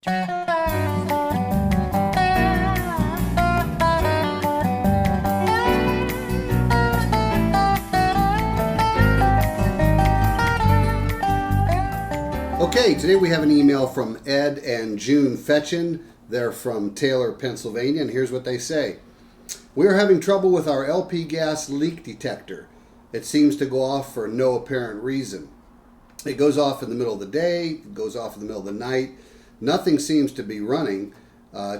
Okay, today we have an email from Ed and June Fetchin. They're from Taylor, Pennsylvania, and here's what they say. We are having trouble with our LP gas leak detector. It seems to go off for no apparent reason. It goes off in the middle of the day, it goes off in the middle of the night. Nothing seems to be running.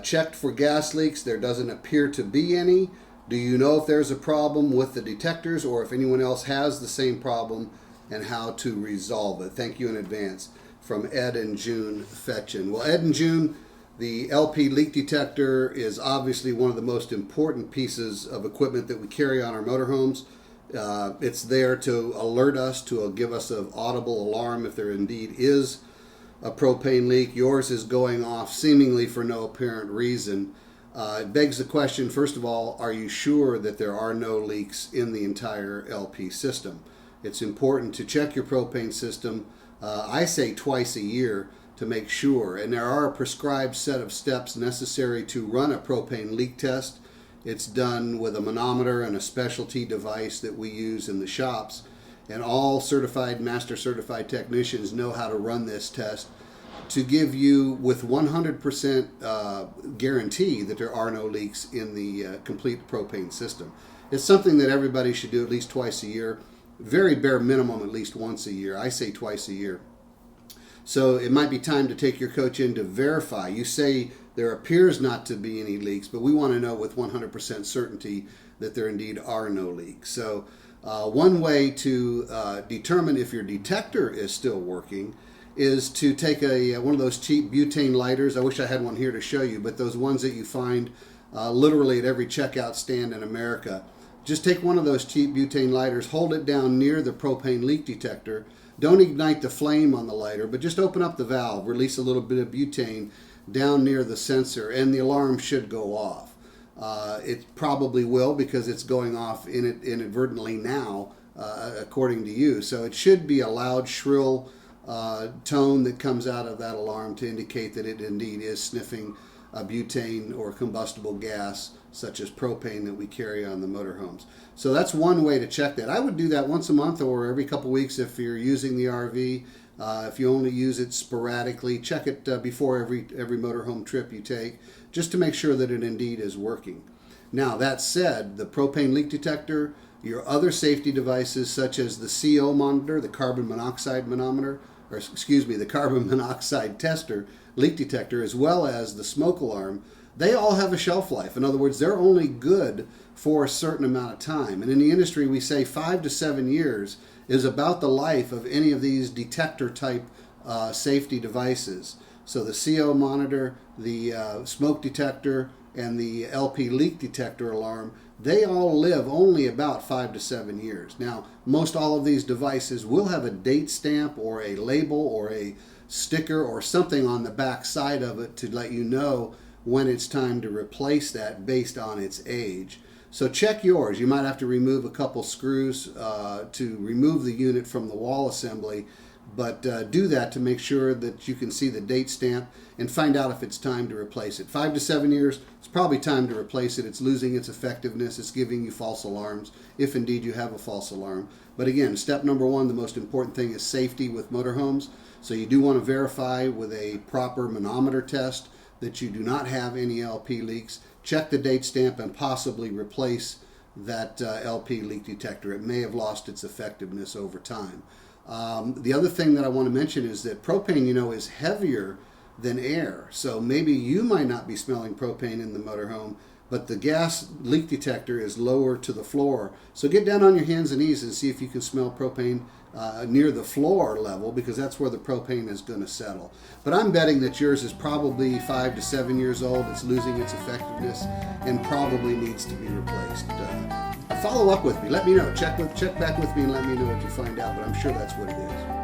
Checked for gas leaks, there doesn't appear to be any. Do you know if there's a problem with the detectors or if anyone else has the same problem and how to resolve it? Thank you in advance. From Ed and June Fetchin. Well, Ed and June, the LP leak detector is obviously one of the most important pieces of equipment that we carry on our motorhomes. It's there to alert us, to give us an audible alarm if there indeed is a propane leak. Yours is going off seemingly for no apparent reason. It begs the question, first of all, are you sure that there are no leaks in the entire LP system? It's important to check your propane system. I say twice a year to make sure, and there are a prescribed set of steps necessary to run a propane leak test. It's done with a manometer and a specialty device that we use in the shops, and all certified, master certified technicians know how to run this test to give you with 100% guarantee that there are no leaks in the complete propane system. It's something that everybody should do at least twice a year. Very bare minimum at least once a year. I say twice a year. So it might be time to take your coach in to verify. You say there appears not to be any leaks, but we want to know with 100% certainty that there indeed are no leaks. So one way to determine if your detector is still working is to take one of those cheap butane lighters. I wish I had one here to show you, but those ones that you find literally at every checkout stand in America. Just take one of those cheap butane lighters, hold it down near the propane leak detector. Don't ignite the flame on the lighter, but just open up the valve, release a little bit of butane down near the sensor, and the alarm should go off. It probably will because it's going off inadvertently now, according to you. So it should be a loud, shrill tone that comes out of that alarm to indicate that it indeed is sniffing a butane or combustible gas such as propane that we carry on the motorhomes. So that's one way to check that. I would do that once a month or every couple weeks if you're using the RV. If you only use it sporadically, check it before every motorhome trip you take, just to make sure that it indeed is working. Now that said, the propane leak detector, your other safety devices such as the CO monitor, the carbon monoxide manometer, the carbon monoxide tester, leak detector, as well as the smoke alarm, they all have a shelf life. In other words, they're only good for a certain amount of time. And in the industry, we say 5 to 7 years is about the life of any of these detector type safety devices. So the CO monitor, the smoke detector, and the LP leak detector alarm, they all live only about 5 to 7 years. Now, most all of these devices will have a date stamp or a label or a sticker or something on the back side of it to let you know when it's time to replace that based on its age. So check yours. You might have to remove a couple screws to remove the unit from the wall assembly, but do that to make sure that you can see the date stamp and find out if it's time to replace it. 5 to 7 years, it's probably time to replace it. It's losing its effectiveness. It's giving you false alarms, if indeed you have a false alarm. But again, step number one, the most important thing is safety with motorhomes. So you do want to verify with a proper manometer test that you do not have any LP leaks. Check the date stamp and possibly replace that LP leak detector. It may have lost its effectiveness over time. The other thing that I want to mention is that propane, is heavier than air. So maybe you might not be smelling propane in the motorhome, but the gas leak detector is lower to the floor. So get down on your hands and knees and see if you can smell propane near the floor level, because that's where the propane is going to settle. But I'm betting that yours is probably 5 to 7 years old. It's losing its effectiveness and probably needs to be replaced. Follow up with me. Let me know. Check back with me and let me know what you find out, but I'm sure that's what it is.